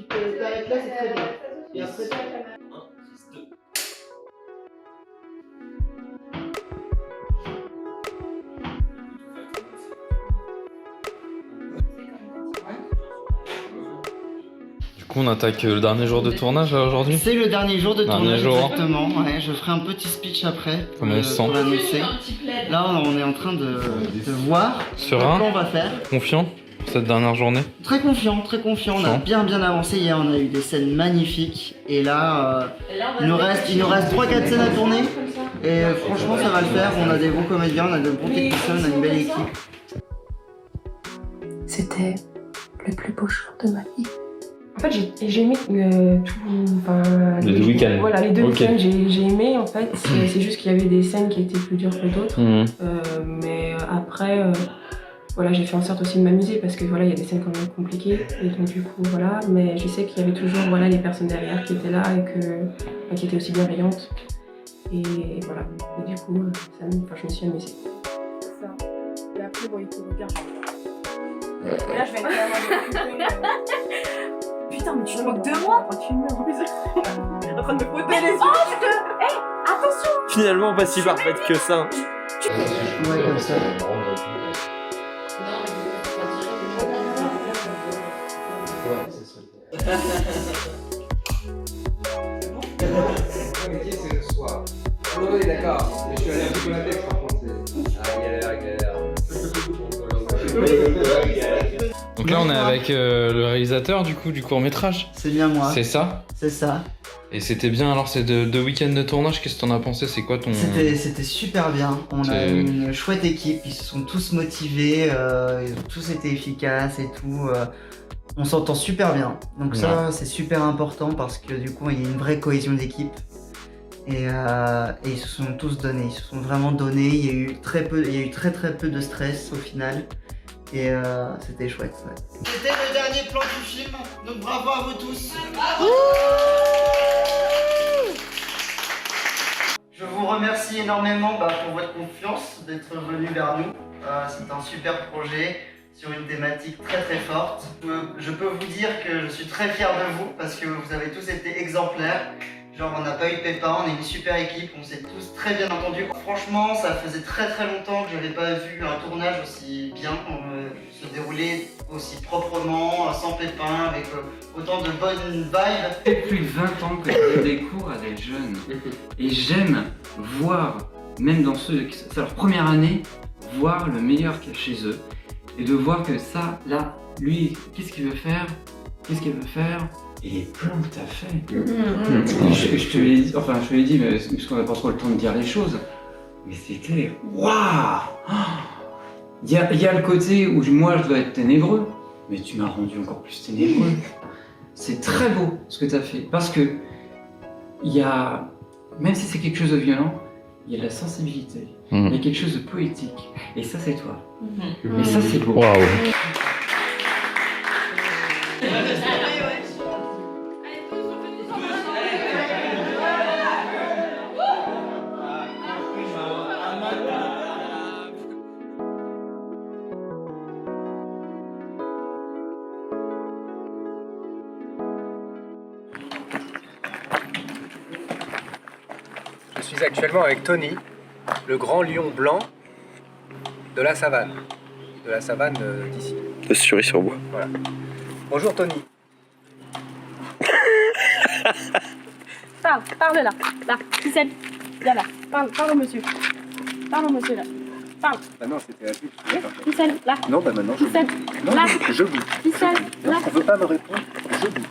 t'arrêtes là, c'est très bien. Et après, Du coup, on attaque le dernier jour de tournage aujourd'hui. c'est le dernier jour de Dernier tournage, jour. exactement. Ouais, je ferai un petit speech après pour Comment on se sent? l'annoncer. Là, on est en train de voir Serein? comment on va faire. Confiant pour cette dernière journée? Très confiant, très confiant. On a bien avancé hier. On a eu des scènes magnifiques. Et là, il nous reste 3-4 scènes à tourner. Et franchement, ça va le faire. On a des bons comédiens, on a de bons techniciens, on a une belle équipe. C'était le plus beau jour de ma vie. En fait, j'ai aimé Les deux week-ends. Voilà, les deux Okay. week-ends, j'ai aimé en fait. C'est juste qu'il y avait des scènes qui étaient plus dures que d'autres. Mais après, voilà, j'ai fait en sorte aussi de m'amuser parce que voilà, il y a des scènes quand même compliquées. Et donc du coup, voilà. Mais je sais qu'il y avait toujours voilà, les personnes derrière qui étaient là et qui étaient aussi bienveillantes. Et voilà. Et du coup, je me suis amusée. Ça. Et après, bon, il te regarde. Et là, je vais être putain, mais tu te moques de moi? Tu me mets en plus. En train de me frotter les yeux. Oh, hé, attention! Finalement, pas si parfaite que ça. Ouais, comme ça. C'est le soir. Oui, d'accord. Mais je suis allé un peu la tête par contre. Galère. Donc là, on est avec le réalisateur du court-métrage. C'est bien moi. C'est ça? C'est ça. Et c'était bien, alors c'est deux week-ends de tournage, qu'est-ce que t'en as pensé? C'est quoi ton... C'était super bien, on a une chouette équipe, ils se sont tous motivés, ils ont tous été efficaces et tout. On s'entend super bien, donc ça c'est super important parce que du coup il y a une vraie cohésion d'équipe. Et ils se sont tous donnés, ils se sont vraiment donnés, il y a eu très peu de stress au final. Et c'était chouette. Ouais. C'était le dernier plan du film, donc bravo à vous tous. Je vous remercie énormément pour votre confiance, d'être venu vers nous. C'est un super projet sur une thématique très forte. Je peux vous dire que je suis très fier de vous parce que vous avez tous été exemplaires. Genre on n'a pas eu de pépin, on est une super équipe, on s'est tous très bien entendus. Franchement, ça faisait très longtemps que je n'avais pas vu un tournage aussi bien, se dérouler aussi proprement, sans pépin, avec autant de bonnes vibes. Ça fait plus de 20 ans que je donne des cours à des jeunes. Et j'aime voir, même dans ceux, c'est leur première année, voir le meilleur qu'il y a chez eux. Et de voir que ça, là, lui, qu'est-ce qu'il veut faire? Qu'est-ce qu'il veut faire? Et les plans que t'as fait. Je te l'ai dit, mais parce qu'on n'a pas trop le temps de dire les choses. Mais c'était waouh! Il y a le côté où moi je dois être ténébreux, mais tu m'as rendu encore plus ténébreux. C'est très beau ce que t'as fait, parce que il y a, même si c'est quelque chose de violent, il y a de la sensibilité, il y a quelque chose de poétique, et ça c'est toi. Et ça c'est beau. Waouh! Je suis actuellement avec Tony, le grand lion blanc de la savane. De la savane d'ici. De Sury-sur-Bois. Voilà. Bonjour Tony. Parle là. Là, Ficelle. Viens là. Parle au monsieur. Parle au monsieur là. Parle. Bah non, c'était la pub. Ficelle, là. Non, bah maintenant je Ficelle, Non, là. je bouge. Ficelle, là. On veut pas me répondre, je bouge.